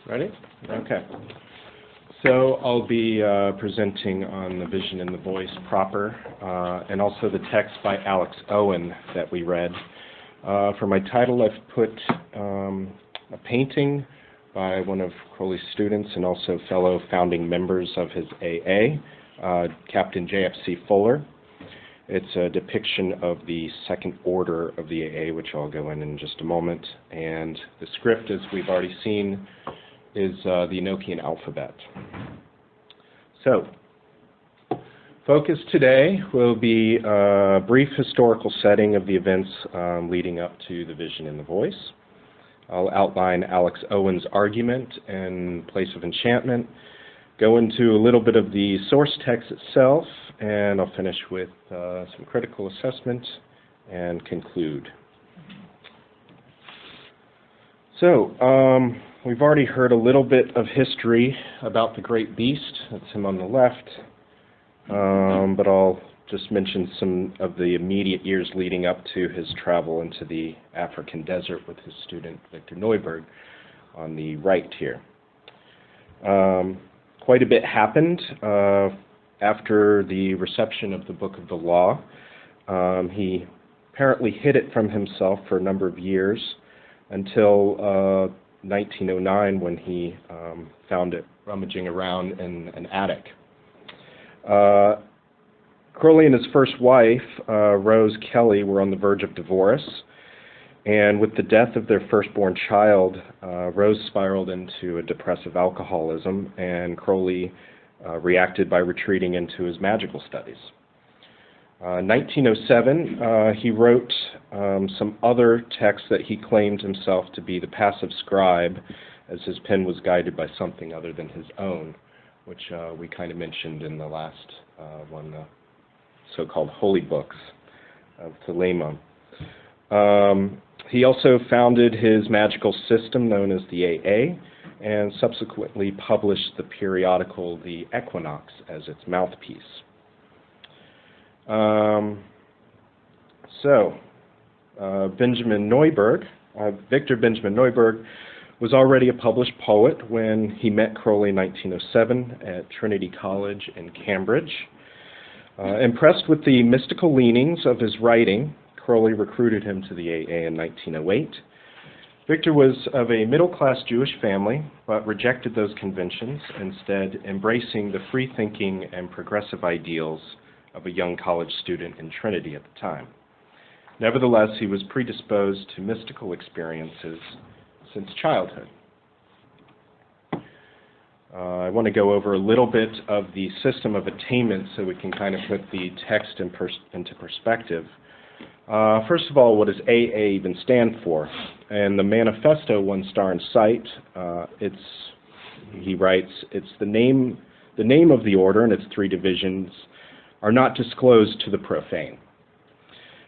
Ready? Okay. So I'll be presenting on the vision and the voice proper, and also the text by Owen that we read. For my title, I've put a painting by one of Crowley's students and also fellow founding members of his AA, Captain J.F.C. Fuller. It's a depiction of the second order of the AA, which I'll go in just a moment. And the script, as we've already seen, is the Enochian alphabet. So, focus today will be a brief historical setting of the events leading up to the vision and the voice. I'll outline Owen's argument and place of enchantment, go into a little bit of the source text itself, and I'll finish with some critical assessment and conclude. So, we've already heard a little bit of history about the great beast. That's him on the left. But I'll just mention some of the immediate years leading up to his travel into the African desert with his student Victor Neuberg on the right here. Quite a bit happened after the reception of the Book of the Law. He apparently hid it from himself for a number of years until 1909 when he found it rummaging around in an attic. Crowley and his first wife, Rose Kelly, were on the verge of divorce, and with the death of their firstborn child, Rose spiraled into a depressive alcoholism, and Crowley reacted by retreating into his magical studies. 1907, he wrote some other texts that he claimed himself to be the passive scribe, as his pen was guided by something other than his own, which we kind of mentioned in the last one, the so-called holy books of Thelema. He also founded his magical system known as the AA, and subsequently published the periodical The Equinox as its mouthpiece. Victor Benjamin Neuberg was already a published poet when he met Crowley in 1907 at Trinity College in Cambridge. Impressed with the mystical leanings of his writing, Crowley recruited him to the AA in 1908. Victor was of a middle-class Jewish family, but rejected those conventions, instead embracing the free-thinking and progressive ideals of a young college student in Trinity at the time. Nevertheless, he was predisposed to mystical experiences since childhood. I want to go over a little bit of the system of attainment so we can kind of put the text into perspective. First of all, what does AA even stand for? And the manifesto, One Star in Sight, he writes, it's the name of the order and its three divisions are not disclosed to the profane.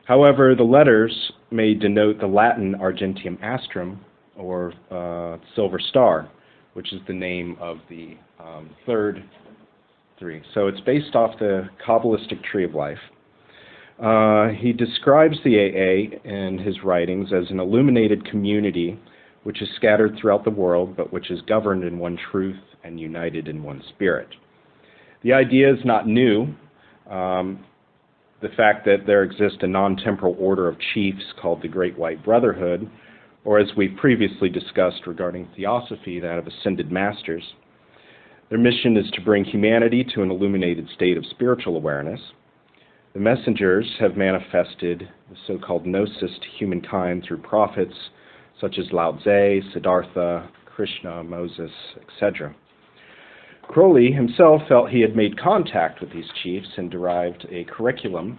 However, the letters may denote the Latin Argentium Astrum, or Silver Star, which is the name of the third three. So it's based off the Kabbalistic Tree of Life. He describes the AA in his writings as an illuminated community which is scattered throughout the world, but which is governed in one truth and united in one spirit. The idea is not new. The fact that there exists a non-temporal order of chiefs called the Great White Brotherhood, or as we previously discussed regarding theosophy, that of ascended masters. Their mission is to bring humanity to an illuminated state of spiritual awareness. The messengers have manifested the so-called Gnosis to humankind through prophets such as Lao Tse, Siddhartha, Krishna, Moses, etc. Crowley himself felt he had made contact with these chiefs and derived a curriculum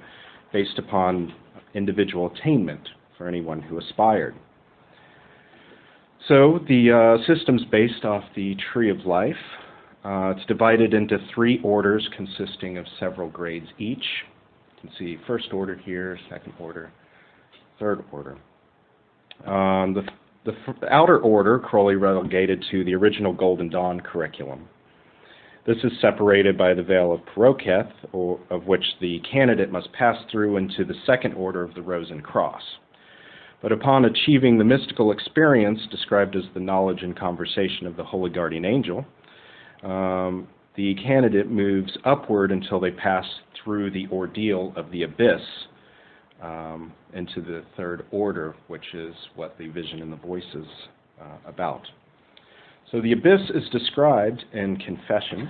based upon individual attainment for anyone who aspired. So the system's based off the Tree of Life. It's divided into three orders consisting of several grades each. You can see first order here, second order, third order. The outer order, Crowley relegated to the original Golden Dawn curriculum. This is separated by the veil of Parocheth, of which the candidate must pass through into the second order of the Rose and Cross. But upon achieving the mystical experience described as the knowledge and conversation of the holy guardian angel, the candidate moves upward until they pass through the ordeal of the abyss into the third order, which is what the vision in the voice is about. So the abyss is described in Confessions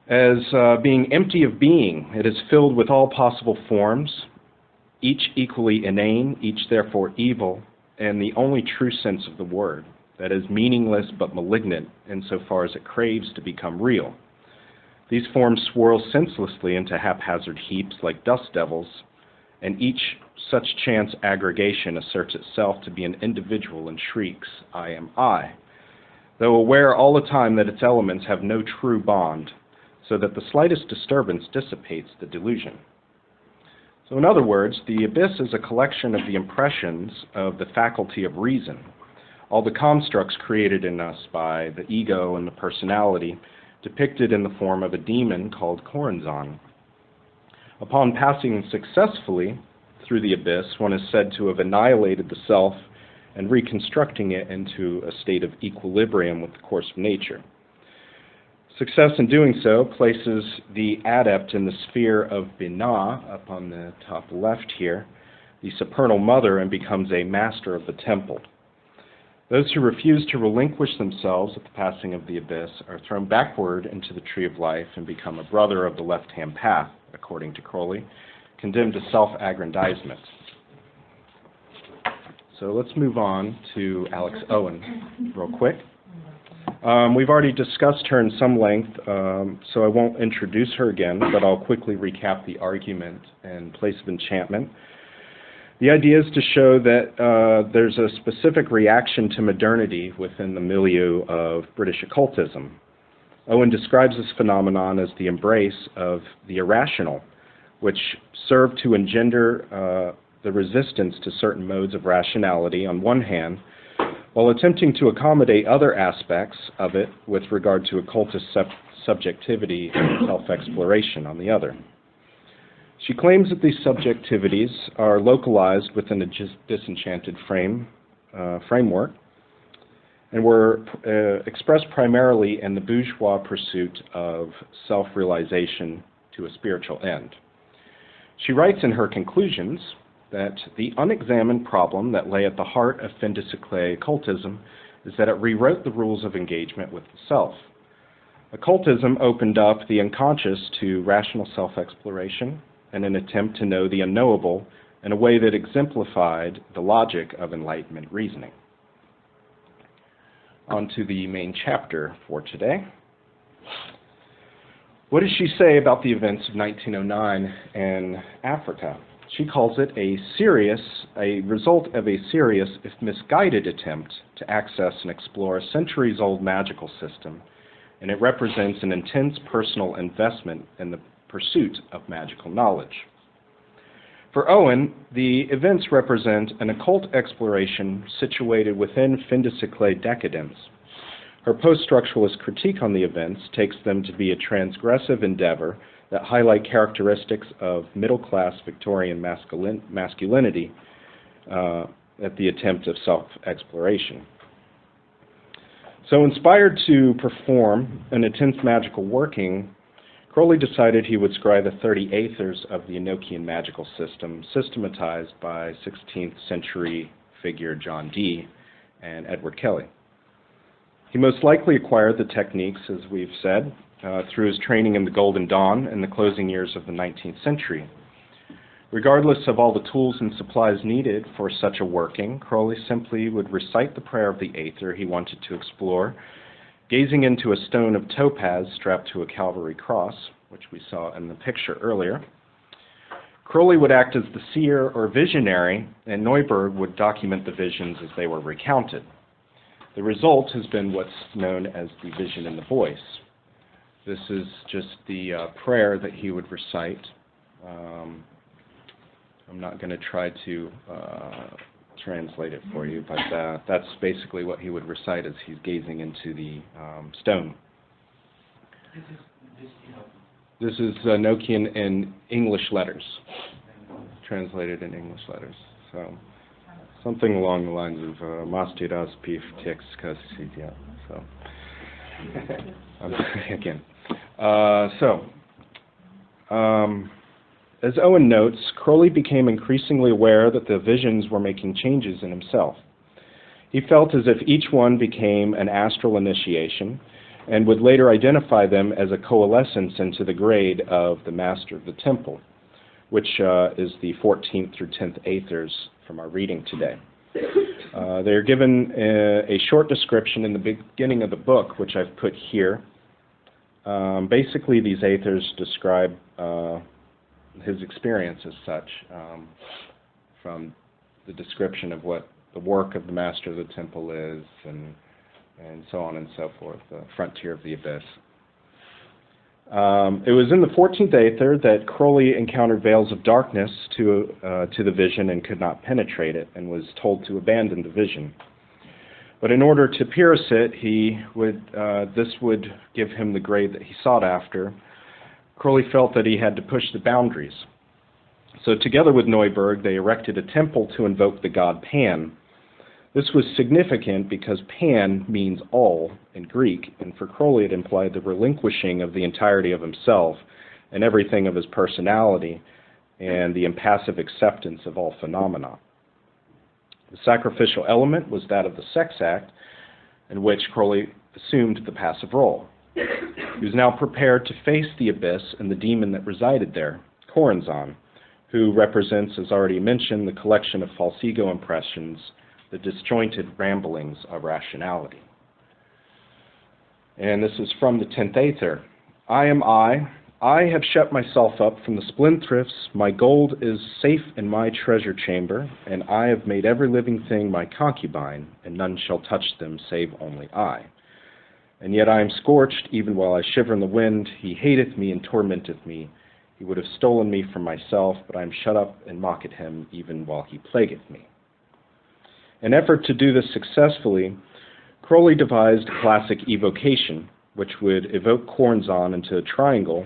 as being empty of being. It is filled with all possible forms, each equally inane, each therefore evil, and the only true sense of the word, that is meaningless but malignant insofar as it craves to become real. These forms swirl senselessly into haphazard heaps like dust devils, and each such chance aggregation asserts itself to be an individual and shrieks, "I am I," though aware all the time that its elements have no true bond, so that the slightest disturbance dissipates the delusion. So in other words, the abyss is a collection of the impressions of the faculty of reason, all the constructs created in us by the ego and the personality, depicted in the form of a demon called Corazon. Upon passing successfully through the abyss, one is said to have annihilated the self and reconstructing it into a state of equilibrium with the course of nature. Success in doing so places the adept in the sphere of Binah, up on the top left here, the supernal mother, and becomes a master of the temple. Those who refuse to relinquish themselves at the passing of the abyss are thrown backward into the tree of life and become a brother of the left-hand path, according to Crowley, condemned to self-aggrandizement. So let's move on to Alex Owen real quick. We've already discussed her in some length, so I won't introduce her again, but I'll quickly recap the argument and place of enchantment. The idea is to show that there's a specific reaction to modernity within the milieu of British occultism. Owen describes this phenomenon as the embrace of the irrational, which served to engender the resistance to certain modes of rationality on one hand, while attempting to accommodate other aspects of it with regard to occultist subjectivity and self-exploration on the other. She claims that these subjectivities are localized within a disenchanted framework and were expressed primarily in the bourgeois pursuit of self-realization to a spiritual end. She writes in her conclusions that the unexamined problem that lay at the heart of fin de siècle occultism is that it rewrote the rules of engagement with the self. Occultism opened up the unconscious to rational self-exploration and an attempt to know the unknowable in a way that exemplified the logic of Enlightenment reasoning. On to the main chapter for today. What does she say about the events of 1909 in Africa? She calls it a result of a serious, if misguided, attempt to access and explore a centuries-old magical system, and it represents an intense personal investment in the pursuit of magical knowledge. For Owen, the events represent an occult exploration situated within fin de siècle decadence. Her post-structuralist critique on the events takes them to be a transgressive endeavor that highlight characteristics of middle-class Victorian masculinity at the attempt of self-exploration. So inspired to perform an intense magical working, Crowley decided he would scry the 30 aethyrs of the Enochian magical system, systematized by 16th century figure John Dee and Edward Kelly. He most likely acquired the techniques, as we've said, through his training in the Golden Dawn in the closing years of the 19th century. Regardless of all the tools and supplies needed for such a working, Crowley simply would recite the prayer of the aether he wanted to explore, gazing into a stone of topaz strapped to a Calvary cross, which we saw in the picture earlier. Crowley would act as the seer or visionary, and Neuberg would document the visions as they were recounted. The result has been what's known as the vision in the voice. This is just the prayer that he would recite. I'm not going to try to translate it for you, but that's basically what he would recite as he's gazing into the stone. This is Enochian in English letters, translated in English letters. So something along the lines of Mastiras Pif Tix Kasidia. So again. As Owen notes, Crowley became increasingly aware that the visions were making changes in himself. He felt as if each one became an astral initiation and would later identify them as a coalescence into the grade of the Master of the Temple, which is the 14th through 10th aethers from our reading today. They are given a short description in the beginning of the book, which I've put here. Basically, these aethers describe his experience as such, from the description of what the work of the Master of the Temple is, and so on and so forth, the frontier of the abyss. It was in the 14th aether that Crowley encountered veils of darkness to the vision and could not penetrate it, and was told to abandon the vision. But in order to pierce it, this would give him the grade that he sought after. Crowley felt that he had to push the boundaries. So together with Neuberg, they erected a temple to invoke the god Pan. This was significant because Pan means all in Greek, and for Crowley it implied the relinquishing of the entirety of himself and everything of his personality, and the impassive acceptance of all phenomena. The sacrificial element was that of the sex act, in which Crowley assumed the passive role. He was now prepared to face the abyss and the demon that resided there, Corazon, who represents, as already mentioned, the collection of false ego impressions, the disjointed ramblings of rationality. And this is from the 10th aether. I am I have shut myself up from the spendthrifts. My gold is safe in my treasure chamber, and I have made every living thing my concubine, and none shall touch them save only I. And yet I am scorched, even while I shiver in the wind. He hateth me and tormenteth me. He would have stolen me from myself, but I am shut up and mock at him, even while he plagueth me. In effort to do this successfully, Crowley devised a classic evocation, which would evoke Corazon into a triangle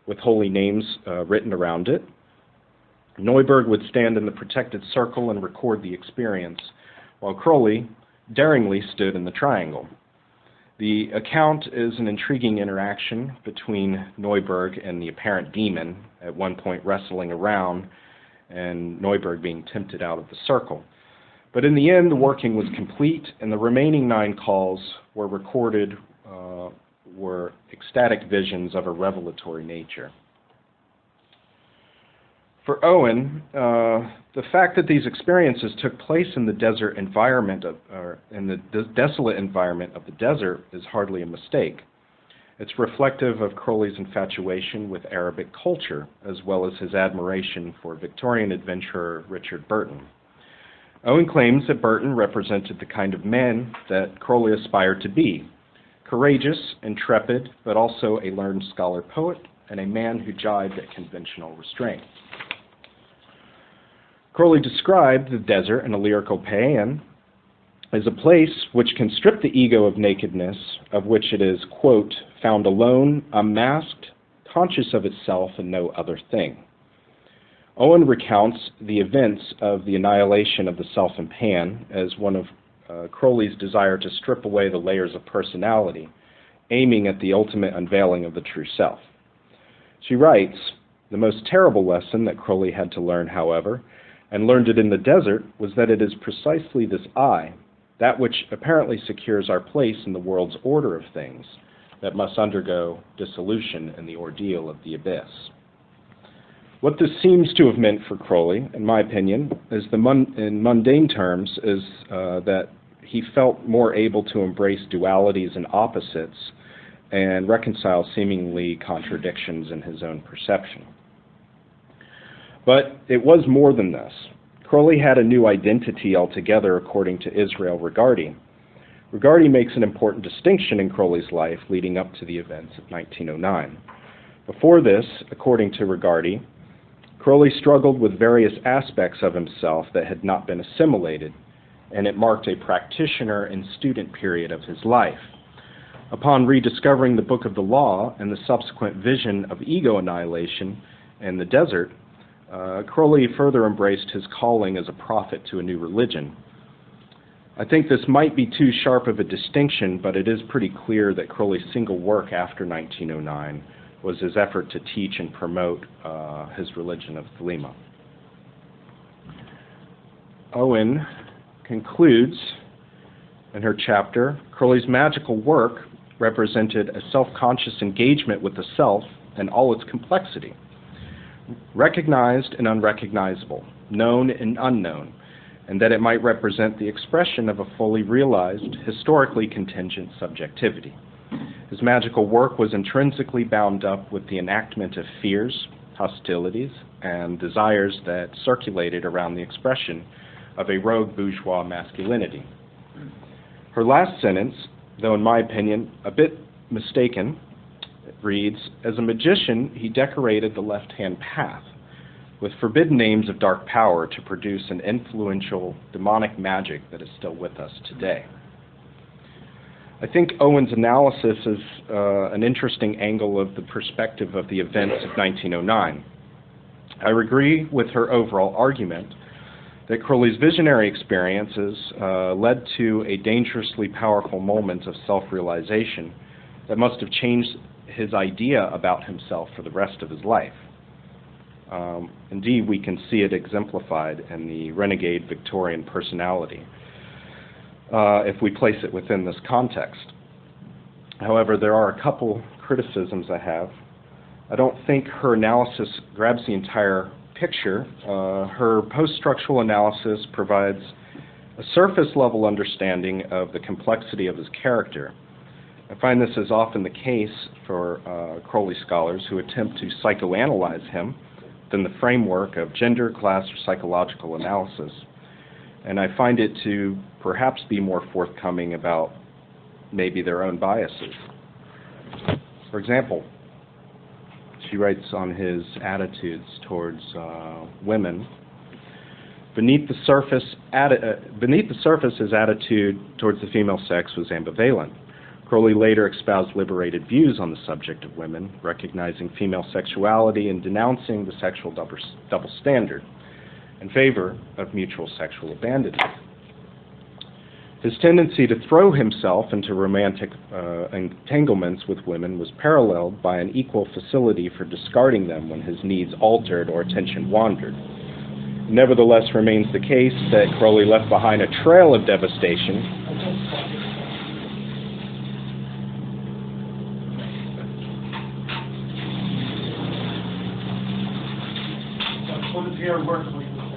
with holy names written around it. Neuberg would stand in the protected circle and record the experience, while Crowley daringly stood in the triangle. The account is an intriguing interaction between Neuberg and the apparent demon, at one point wrestling around, and Neuberg being tempted out of the circle. But in the end, the working was complete, and the remaining 9 calls were recorded were ecstatic visions of a revelatory nature. For Owen, the fact that these experiences took place in the desert environment, in the desolate environment of the desert, is hardly a mistake. It's reflective of Crowley's infatuation with Arabic culture, as well as his admiration for Victorian adventurer Richard Burton. Owen claims that Burton represented the kind of man that Crowley aspired to be: courageous, intrepid, but also a learned scholar-poet, and a man who jibed at conventional restraint. Crowley described the desert in a lyrical paean as a place which can strip the ego of nakedness, of which it is, quote, found alone, unmasked, conscious of itself and no other thing. Owen recounts the events of the annihilation of the self in Pan as one of Crowley's desire to strip away the layers of personality, aiming at the ultimate unveiling of the true self. She writes, the most terrible lesson that Crowley had to learn, however, and learned it in the desert, was that it is precisely this I, that which apparently secures our place in the world's order of things, that must undergo dissolution in the ordeal of the abyss. What this seems to have meant for Crowley, in my opinion, is in mundane terms, is that he felt more able to embrace dualities and opposites and reconcile seemingly contradictions in his own perception. But it was more than this. Crowley had a new identity altogether, according to Israel Regardie. Regardie makes an important distinction in Crowley's life leading up to the events of 1909. Before this, according to Regardie, Crowley struggled with various aspects of himself that had not been assimilated, and it marked a practitioner and student period of his life. Upon rediscovering the Book of the Law and the subsequent vision of ego annihilation in the desert, Crowley further embraced his calling as a prophet to a new religion. I think this might be too sharp of a distinction, but it is pretty clear that Crowley's single work after 1909 was his effort to teach and promote his religion of Thelema. Owen concludes in her chapter, Crowley's magical work represented a self-conscious engagement with the self and all its complexity, recognized and unrecognizable, known and unknown, and that it might represent the expression of a fully realized, historically contingent subjectivity. His magical work was intrinsically bound up with the enactment of fears, hostilities, and desires that circulated around the expression of a rogue bourgeois masculinity. Her last sentence, though in my opinion a bit mistaken, reads, "As a magician, he decorated the left-hand path with forbidden names of dark power to produce an influential demonic magic that is still with us today." I think Owen's analysis is an interesting angle of the perspective of the events of 1909. I agree with her overall argument that Crowley's visionary experiences led to a dangerously powerful moment of self-realization that must have changed his idea about himself for the rest of his life. Indeed, we can see it exemplified in the renegade Victorian personality, if we place it within this context. However, there are a couple criticisms I have. I don't think her analysis grabs the entire picture. Her post-structural analysis provides a surface-level understanding of the complexity of his character. I find this is often the case for Crowley scholars who attempt to psychoanalyze him within the framework of gender, class, or psychological analysis. And I find it to perhaps be more forthcoming about maybe their own biases. For example, she writes on his attitudes towards women. Beneath the surface, his attitude towards the female sex was ambivalent. Crowley later espoused liberated views on the subject of women, recognizing female sexuality and denouncing the sexual double standard in favor of mutual sexual abandonment. His tendency to throw himself into romantic entanglements with women was paralleled by an equal facility for discarding them when his needs altered or attention wandered. It nevertheless remains the case that Crowley left behind a trail of devastation.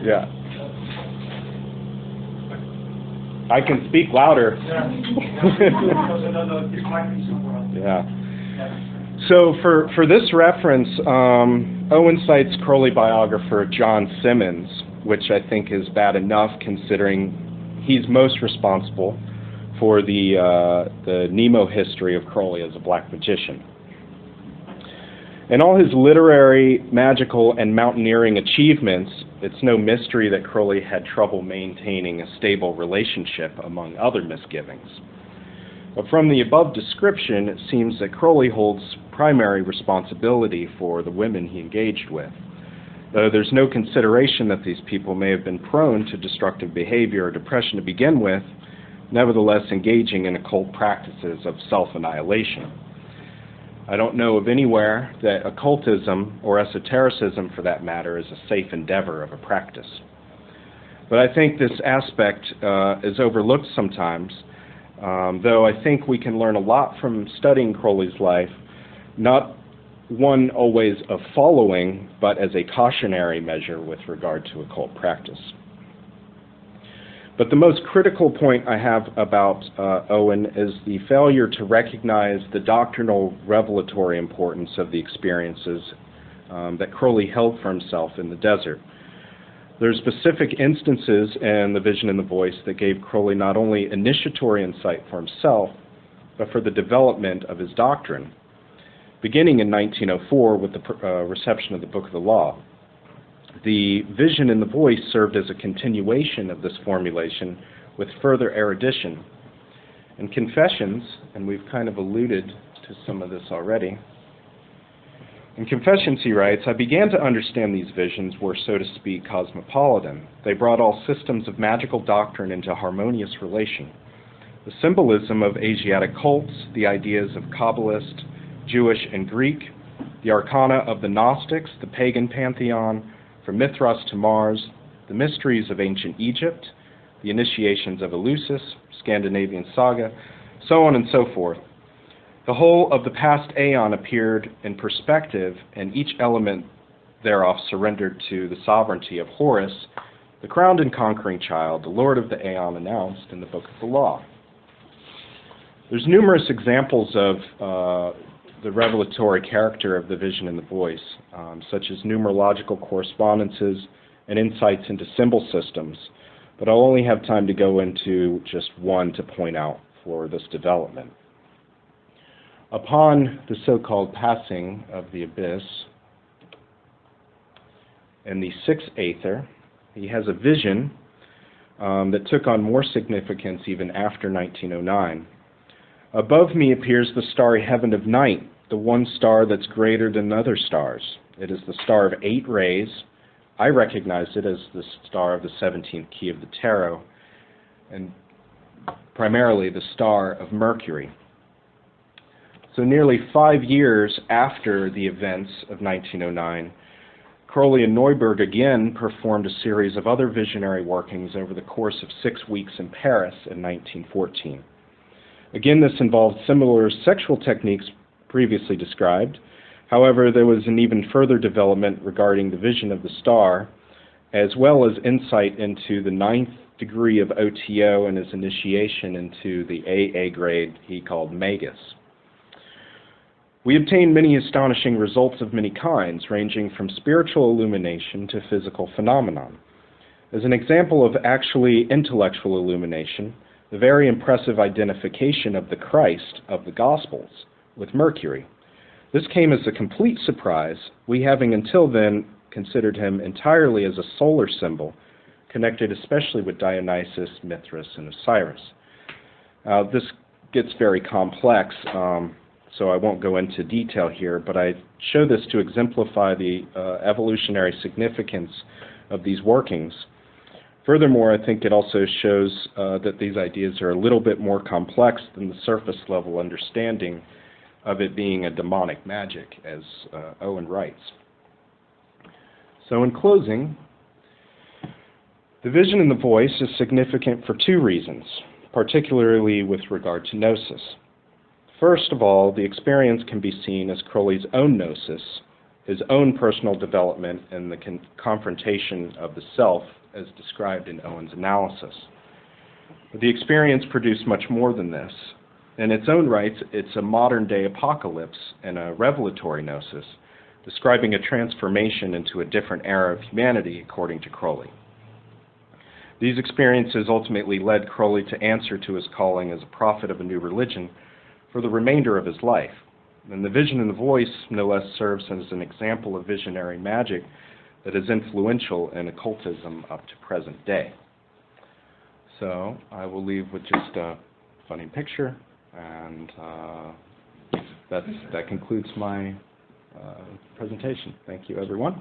Yeah. I can speak louder. Yeah. So for this reference, Owen cites Crowley biographer John Simmons, which I think is bad enough considering he's most responsible for the Nemo history of Crowley as a black magician. In all his literary, magical, and mountaineering achievements, it's no mystery that Crowley had trouble maintaining a stable relationship, among other misgivings. But from the above description, it seems that Crowley holds primary responsibility for the women he engaged with, though there's no consideration that these people may have been prone to destructive behavior or depression to begin with, nevertheless engaging in occult practices of self-annihilation. I don't know of anywhere that occultism, or esotericism for that matter, is a safe endeavor of a practice. But I think this aspect is overlooked sometimes, though I think we can learn a lot from studying Crowley's life, not one always of following, but as a cautionary measure with regard to occult practice. But the most critical point I have about Owen is the failure to recognize the doctrinal revelatory importance of the experiences that Crowley held for himself in the desert. There are specific instances in The Vision and the Voice that gave Crowley not only initiatory insight for himself, but for the development of his doctrine, beginning in 1904 with the reception of the Book of the Law. The Vision and the Voice served as a continuation of this formulation with further erudition. In Confessions, and we've kind of alluded to some of this already, In Confessions, he writes, I began to understand these visions were, so to speak, cosmopolitan. They brought all systems of magical doctrine into harmonious relation. The symbolism of Asiatic cults, the ideas of Kabbalist, Jewish, and Greek, the arcana of the Gnostics, the pagan pantheon, from Mithras to Mars, the mysteries of ancient Egypt, the initiations of Eleusis, Scandinavian saga, so on and so forth. The whole of the past aeon appeared in perspective, and each element thereof surrendered to the sovereignty of Horus, the crowned and conquering child, the Lord of the aeon announced in the Book of the Law. There's numerous examples of the revelatory character of the vision and the voice, such as numerological correspondences and insights into symbol systems, but I'll only have time to go into just one to point out for this development. Upon the so-called passing of the abyss and the sixth aether, he has a vision that took on more significance even after 1909. Above me appears the starry heaven of night, the one star that's greater than other stars. It is the star of 8 rays. I recognize it as the star of the 17th key of the tarot, and primarily the star of Mercury. So nearly 5 years after the events of 1909, Crowley and Neuberg again performed a series of other visionary workings over the course of 6 weeks in Paris in 1914. Again, this involved similar sexual techniques previously described. However, there was an even further development regarding the vision of the star, as well as insight into the 9th degree of OTO and his initiation into the AA grade he called Magus. We obtained many astonishing results of many kinds, ranging from spiritual illumination to physical phenomenon. As an example of actually intellectual illumination, the very impressive identification of the Christ of the Gospels with Mercury. This came as a complete surprise, we having until then considered him entirely as a solar symbol, connected especially with Dionysus, Mithras, and Osiris. This gets very complex, so I won't go into detail here, but I show this to exemplify the evolutionary significance of these workings. Furthermore, I think it also shows that these ideas are a little bit more complex than the surface level understanding of it being a demonic magic, as Owen writes. So in closing, the vision and the voice is significant for 2 reasons, particularly with regard to Gnosis. First of all, the experience can be seen as Crowley's own Gnosis, his own personal development and the confrontation of the self as described in Owen's analysis. But the experience produced much more than this. In its own right, it's a modern-day apocalypse and a revelatory Gnosis, describing a transformation into a different era of humanity, according to Crowley. These experiences ultimately led Crowley to answer to his calling as a prophet of a new religion for the remainder of his life. And the vision and the voice no less serves as an example of visionary magic that is influential in occultism up to present day. So I will leave with just a funny picture, and that concludes my presentation. Thank you, everyone.